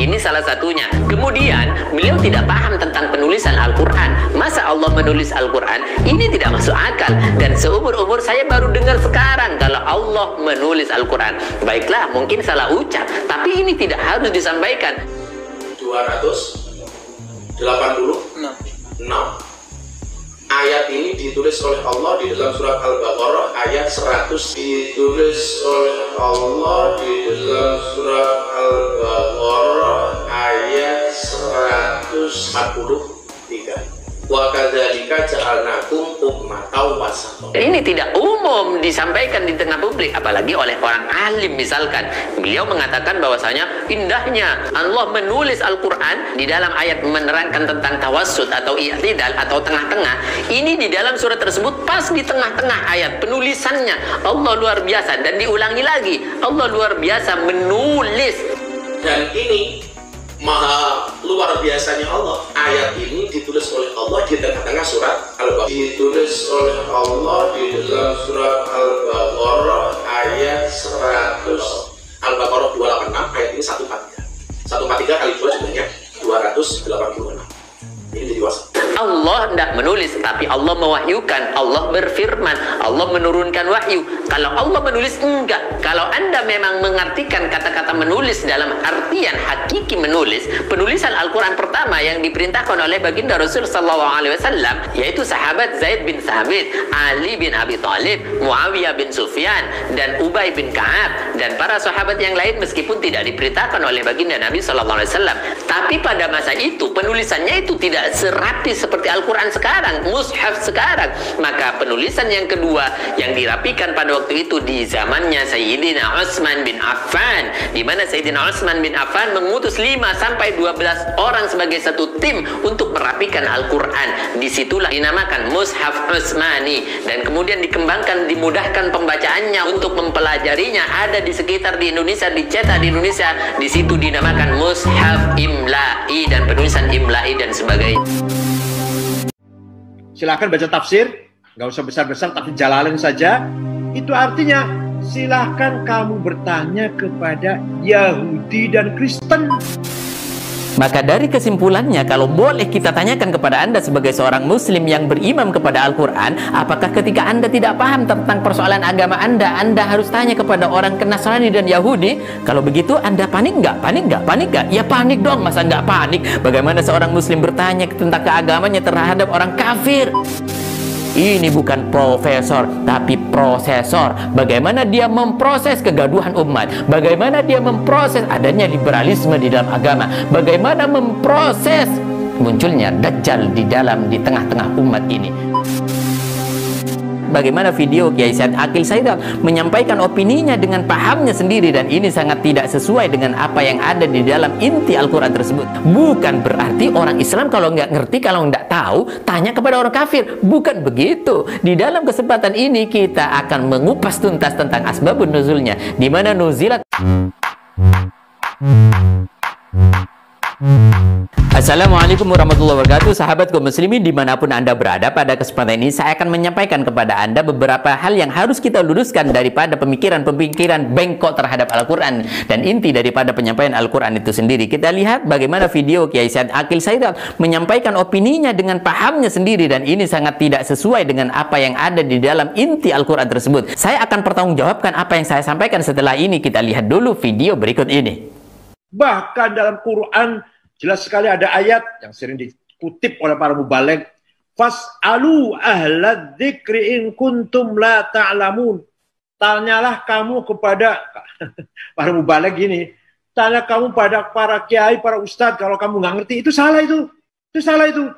Ini salah satunya. Kemudian beliau tidak paham tentang penulisan Al-Quran. Masa Allah menulis Al-Quran? Ini tidak masuk akal. Dan seumur-umur saya baru dengar sekarang kalau Allah menulis Al-Quran. Baiklah, mungkin salah ucap, tapi ini tidak harus disampaikan. 286 ayat ini ditulis oleh Allah di dalam surat Al-Baqarah ayat 100. Ditulis oleh Allah di dalam surat Al-Baqarah ayat 143. Wa kadzalika ja'alnakum ummatan wasata. Ini tidak umum disampaikan di tengah publik, apalagi oleh orang alim misalkan. Beliau mengatakan bahwasanya indahnya Allah menulis Al-Quran di dalam ayat menerangkan tentang tawassut atau i'tidal atau tengah-tengah. Ini di dalam surat tersebut pas di tengah-tengah ayat penulisannya. Allah luar biasa, dan diulangi lagi, Allah luar biasa menulis. Dan ini maha luar biasanya Allah. Ayat ini ditulis oleh Allah di tengah-tengah surat Al-Baqarah. Ditulis oleh Allah di dalam surat Al-Baqarah ayat 100. Al-Baqarah 286, ayat ini 143. 143 kali 2 jumlahnya 286. Ini jadi wasa. Allah tidak menulis, tapi Allah mewahyukan, Allah berfirman, Allah menurunkan wahyu. Kalau Allah menulis, enggak. Kalau Anda memang mengartikan kata-kata menulis dalam artian hakiki menulis, penulisan Al-Quran pertama yang diperintahkan oleh baginda Rasul SAW, yaitu sahabat Zaid bin Thabit, Ali bin Abi Thalib, Muawiyah bin Sufyan, dan Ubay bin Ka'ab, dan para sahabat yang lain meskipun tidak diperintahkan oleh baginda Nabi SAW. Tapi pada masa itu, penulisannya itu tidak serapi seperti Al-Quran sekarang, mushaf sekarang. Maka penulisan yang kedua yang dirapikan pada waktu itu di zamannya Sayyidina Utsman bin Affan, di mana Sayyidina Utsman bin Affan mengutus 5 sampai 12 orang sebagai satu tim untuk merapikan Al-Quran. Disitulah dinamakan mushaf Utsmani, dan kemudian dikembangkan, dimudahkan pembacaannya untuk mempelajarinya. Ada di sekitar di Indonesia, dicetak di Indonesia. Di situ dinamakan mushaf imla'i dan penulisan imla'i dan sebagainya. Silahkan baca tafsir, nggak usah besar-besar, tapi Jalalain saja. Itu artinya silahkan kamu bertanya kepada Yahudi dan Kristen. Maka dari kesimpulannya, kalau boleh kita tanyakan kepada Anda sebagai seorang muslim yang berimam kepada Al-Quran, apakah ketika Anda tidak paham tentang persoalan agama Anda harus tanya kepada orang Nasrani dan Yahudi? Kalau begitu Anda panik nggak? Panik nggak? Panik nggak? Ya panik dong, masa nggak panik? Bagaimana seorang muslim bertanya tentang keagamannya terhadap orang kafir? Ini bukan profesor, tapi prosesor. Bagaimana dia memproses kegaduhan umat, bagaimana dia memproses adanya liberalisme di dalam agama, bagaimana memproses munculnya Dajjal di tengah-tengah umat ini. Bagaimana video Kiai Said Aqil Saidot menyampaikan opininya dengan pahamnya sendiri, dan ini sangat tidak sesuai dengan apa yang ada di dalam inti Al-Quran tersebut. Bukan berarti orang Islam kalau nggak ngerti, kalau nggak tahu, tanya kepada orang kafir. Bukan begitu. Di dalam kesempatan ini kita akan mengupas tuntas tentang asbabun nuzulnya, di mana nuzilat. Assalamualaikum warahmatullahi wabarakatuh, sahabat kaum muslimin dimanapun Anda berada. Pada kesempatan ini saya akan menyampaikan kepada Anda beberapa hal yang harus kita luruskan daripada pemikiran-pemikiran bengkok terhadap Al-Quran dan inti daripada penyampaian Al-Quran itu sendiri. Kita lihat bagaimana video Kiai Said Aqil Saidot menyampaikan opininya dengan pahamnya sendiri, dan ini sangat tidak sesuai dengan apa yang ada di dalam inti Al-Quran tersebut. Saya akan pertanggungjawabkan apa yang saya sampaikan setelah ini. Kita lihat dulu video berikut ini. Bahkan dalam Quran jelas sekali ada ayat yang sering dikutip oleh para mubaligh, fas'alu ahla dzikri in kuntum la ta'lamun. Tanyalah kamu kepada para mubaligh gini, tanya kamu pada para kiai, para ustadz, kalau kamu nggak ngerti, itu salah itu salah itu.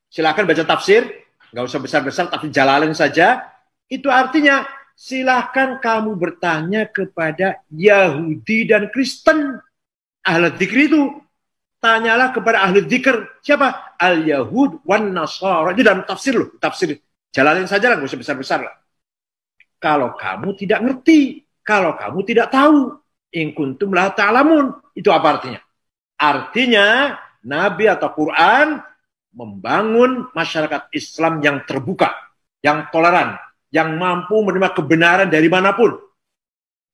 Silakan baca tafsir, nggak usah besar-besar, tapi Jalalain saja. Itu artinya silahkan kamu bertanya kepada Yahudi dan Kristen. Ahli dzikri itu, tanyalah kepada ahli dzikr. Siapa? Al-Yahud wan Nasara. Itu dalam tafsir loh, tafsir. Jalalain saja lah, nggak usah besar-besar lah. Kalau kamu tidak ngerti, kalau kamu tidak tahu, in kuntum la ta'lamun, itu apa artinya? Artinya Nabi atau Quran membangun masyarakat Islam yang terbuka, yang toleran, yang mampu menerima kebenaran dari manapun.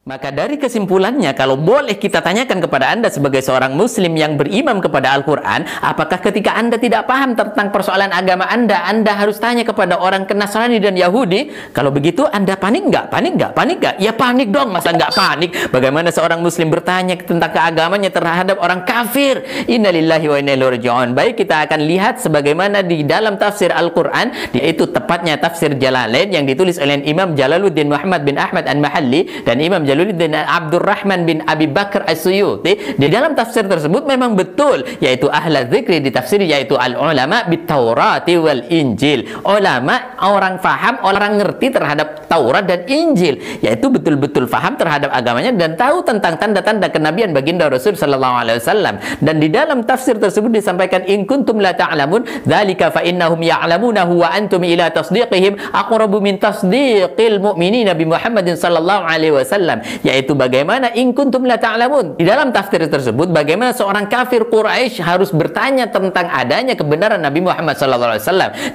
Maka dari kesimpulannya, kalau boleh kita tanyakan kepada Anda sebagai seorang muslim yang berimam kepada Al-Quran, apakah ketika Anda tidak paham tentang persoalan agama Anda harus tanya kepada orang Nasrani dan Yahudi? Kalau begitu Anda panik nggak? Panik nggak? Panik nggak? Ya panik dong, masa nggak panik? Bagaimana seorang muslim bertanya tentang keagamannya terhadap orang kafir? Innalillahi wa inna ilaihi raji'un. Baik, kita akan lihat sebagaimana di dalam tafsir Al-Quran, yaitu tepatnya tafsir Jalalain yang ditulis oleh Imam Jalaluddin Muhammad bin Ahmad An-Mahalli dan Imam Jalaluddin Abdurrahman bin Abi Bakar As-Suyuti. Di dalam tafsir tersebut memang betul, yaitu ahla dzikri ditafsiri yaitu al-ulama bit-Taurati wal Injil. Ulama, orang faham, orang ngerti terhadap Taurat dan Injil, yaitu betul-betul faham terhadap agamanya dan tahu tentang tanda-tanda kenabian baginda Rasul sallallahu alaihi wasallam. Dan di dalam tafsir tersebut disampaikan, in kuntum la ta'lamun dzalika fa innahum ya'lamunahu wa antum ila tasdiqihim aqrabu min tasdiqil mu'minina bi Muhammadin sallallahu alaihi wasallam. Yaitu bagaimana in kuntum la ta'lamun. Di dalam tafsir tersebut bagaimana seorang kafir Quraisy harus bertanya tentang adanya kebenaran Nabi Muhammad SAW.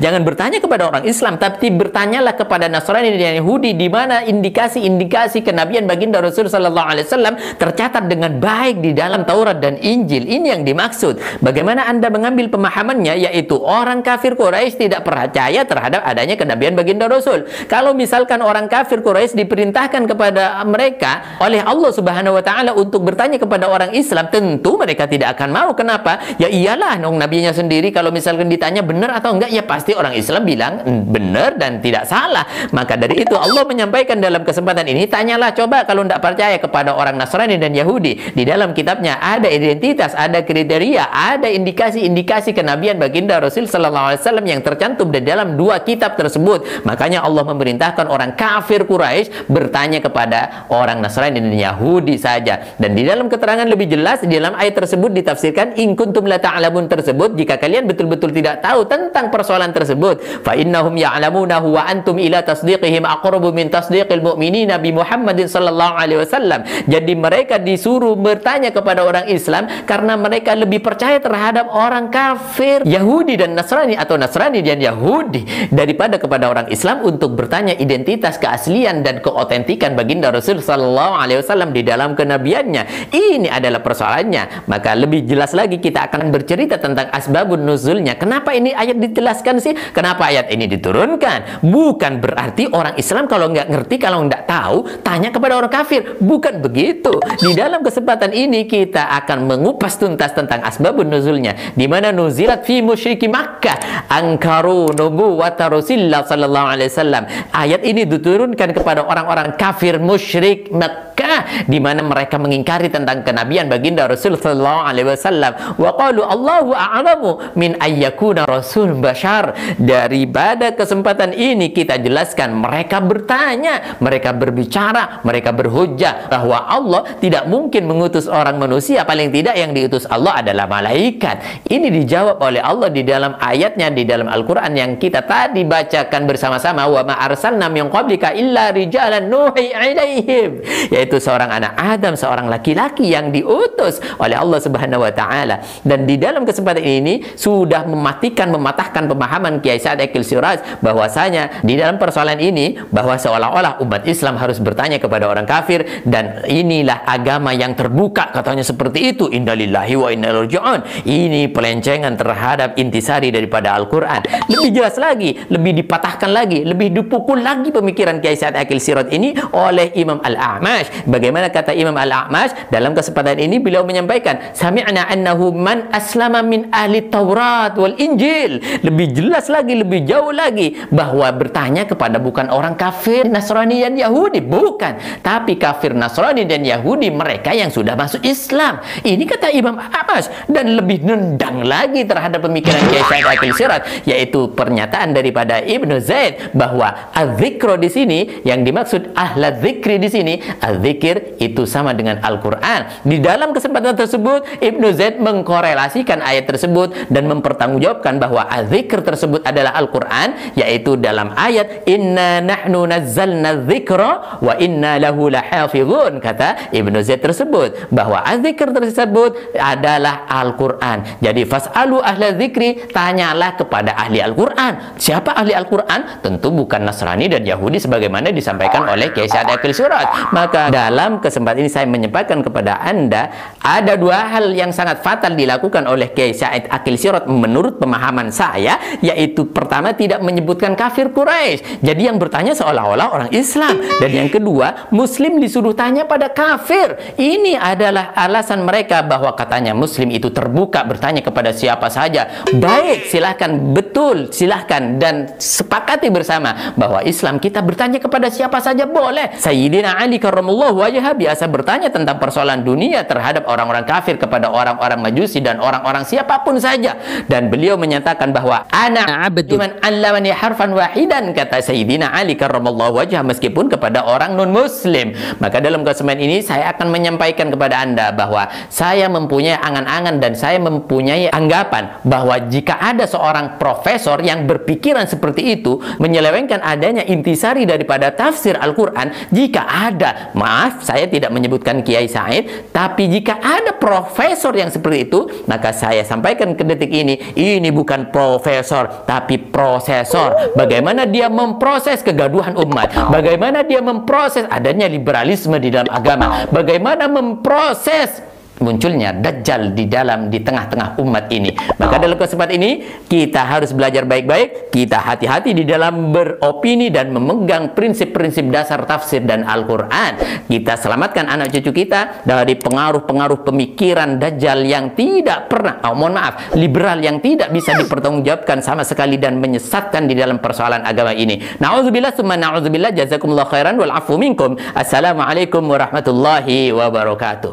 Jangan bertanya kepada orang Islam, tapi bertanyalah kepada Nasrani dan Yahudi, di mana indikasi-indikasi kenabian baginda Rasul SAW tercatat dengan baik di dalam Taurat dan Injil. Ini yang dimaksud. Bagaimana Anda mengambil pemahamannya, yaitu orang kafir Quraisy tidak percaya terhadap adanya kenabian baginda Rasul. Kalau misalkan orang kafir Quraisy diperintahkan kepada mereka oleh Allah Subhanahu wa taala untuk bertanya kepada orang Islam, tentu mereka tidak akan mau. Kenapa? Ya iyalah, nabinya sendiri kalau misalkan ditanya benar atau enggak, ya pasti orang Islam bilang benar dan tidak salah. Maka dari itu Allah menyampaikan dalam kesempatan ini, tanyalah coba kalau tidak percaya kepada orang Nasrani dan Yahudi. Di dalam kitabnya ada identitas, ada kriteria, ada indikasi-indikasi kenabian baginda Rasul sallallahu alaihi wasallam yang tercantum di dalam dua kitab tersebut. Makanya Allah memerintahkan orang kafir Quraisy bertanya kepada orang Nasrani dan Yahudi saja. Dan di dalam keterangan lebih jelas di dalam ayat tersebut ditafsirkan, in kuntum la ta'lamun tersebut, jika kalian betul-betul tidak tahu tentang persoalan tersebut, fa innahum ya'lamunahu wa antum ila tasdiqihim aqrabu min tasdiqil mu'minina bi Muhammadin sallallahu alaihi wasallam. Jadi mereka disuruh bertanya kepada orang Islam karena mereka lebih percaya terhadap orang kafir Yahudi dan Nasrani atau Nasrani dan Yahudi daripada kepada orang Islam untuk bertanya identitas, keaslian dan keotentikan baginda Rasul sallallahu alaihi wasallam di dalam kenabiannya. Ini adalah persoalannya. Maka lebih jelas lagi kita akan bercerita tentang asbabun nuzulnya. Kenapa ini ayat dijelaskan sih? Kenapa ayat ini diturunkan? Bukan berarti orang Islam kalau nggak ngerti, kalau nggak tahu, tanya kepada orang kafir. Bukan begitu. Di dalam kesempatan ini kita akan mengupas tuntas tentang asbabun nuzulnya, di mana nuzilat fi musyriki Makkah angkaru nubuwwata Rasulillah sallallahu alaihi wasallam. Ayat ini diturunkan kepada orang-orang kafir musyrik Makkah, di mana mereka mengingkari tentang kenabian baginda Rasul sallallahu alaihi wasallam. Wa qalu Allahu a'lamu min ayyakuna rasul bashar. Daripada kesempatan ini kita jelaskan, mereka bertanya, mereka berbicara, mereka berhujjah bahwa Allah tidak mungkin mengutus orang manusia, paling tidak yang diutus Allah adalah malaikat. Ini dijawab oleh Allah di dalam ayatnya di dalam Al-Quran yang kita tadi bacakan bersama-sama, wa ma arsalna min qablika illa rijalan nuhi ilaihim, yaitu seorang anak Adam, seorang laki-laki yang diutus oleh Allah Subhanahu wa taala. Dan di dalam kesempatan ini sudah mematahkan pemahaman Kiai Sa'ad Aqil Siraj bahwasanya di dalam persoalan ini bahwa seolah-olah umat Islam harus bertanya kepada orang kafir, dan inilah agama yang terbuka, katanya seperti itu. Innalillahi wa inna ilaihi raji'un. Ini pelencengan terhadap intisari daripada Al-Quran. Lebih jelas lagi, lebih dipatahkan lagi, lebih dipukul lagi pemikiran Kiai Sa'ad Aqil Siraj ini oleh Imam Al-A'mash. Bagaimana kata Imam Al-A'mash dalam kesempatan ini, beliau menyampaikan, sami'na annahu man aslama min ahli Taurat wal Injil. Lebih jelas lagi, lebih jauh lagi, bahwa bertanya kepada bukan orang kafir Nasrani dan Yahudi, bukan, tapi kafir Nasrani dan Yahudi, mereka yang sudah masuk Islam. Ini kata Imam Al-A'mash. Dan lebih nendang lagi terhadap pemikiran Kiai Sa'ad Aqil Siraj, yaitu pernyataan daripada Ibnu Zaid bahwa az-zikru di sini yang dimaksud ahla dzikri di sini, az-zikir itu sama dengan Al-Quran. Di dalam kesempatan tersebut Ibnu Zaid mengkorelasikan ayat tersebut dan mempertanggungjawabkan bahwa az-zikr tersebut adalah Al-Quran, yaitu dalam ayat inna nahnu nazzalna dzikra wa inna lahu lahafizun. Kata Ibnu Zaid tersebut bahwa az-zikr tersebut adalah Al-Quran. Jadi fas'alu ahla dzikri, tanyalah kepada ahli Al-Quran. Siapa ahli Al-Quran? Tentu bukan Nasrani dan Yahudi sebagaimana disampaikan oleh Kiai Sa'ad Aqil Siraj. Maka dalam kesempatan ini saya menyampaikan kepada Anda, ada dua hal yang sangat fatal dilakukan oleh Kiai Said Akil Sirot menurut pemahaman saya, yaitu pertama tidak menyebutkan kafir Quraisy. Jadi yang bertanya seolah-olah orang Islam. Dan yang kedua, Muslim disuruh tanya pada kafir. Ini adalah alasan mereka bahwa katanya Muslim itu terbuka bertanya kepada siapa saja. Baik, silahkan, betul, silahkan, dan sepakati bersama bahwa Islam kita bertanya kepada siapa saja boleh. Sayyidina Ali karramallahu wajhah biasa bertanya tentang persoalan dunia terhadap orang-orang kafir, kepada orang-orang Majusi dan orang-orang siapapun saja, dan beliau menyatakan bahwa ana abdu man 'allamani harfan wahidan, kata Sayyidina Ali karramallahu wajhah, meskipun kepada orang non muslim. Maka dalam kesempatan ini saya akan menyampaikan kepada Anda bahwa saya mempunyai angan-angan dan saya mempunyai anggapan bahwa jika ada seorang profesor yang berpikiran seperti itu, menyelewengkan adanya intisari daripada tafsir Al-Quran, jika ada, maaf saya tidak menyebutkan Kiai Said, tapi jika ada profesor yang seperti itu, maka saya sampaikan ke detik ini bukan profesor tapi prosesor. Bagaimana dia memproses kegaduhan umat, bagaimana dia memproses adanya liberalisme di dalam agama, bagaimana memproses munculnya Dajjal di tengah-tengah umat ini. Maka dalam kesempatan ini kita harus belajar baik-baik, kita hati-hati di dalam beropini dan memegang prinsip-prinsip dasar tafsir dan Al-Quran. Kita selamatkan anak cucu kita dari pengaruh-pengaruh pemikiran Dajjal yang tidak pernah, liberal yang tidak bisa dipertanggungjawabkan sama sekali dan menyesatkan di dalam persoalan agama ini. Na'udzubillah summa na'udzubillah, jazakumullah khairan wal afu minkum. Assalamualaikum warahmatullahi wabarakatuh.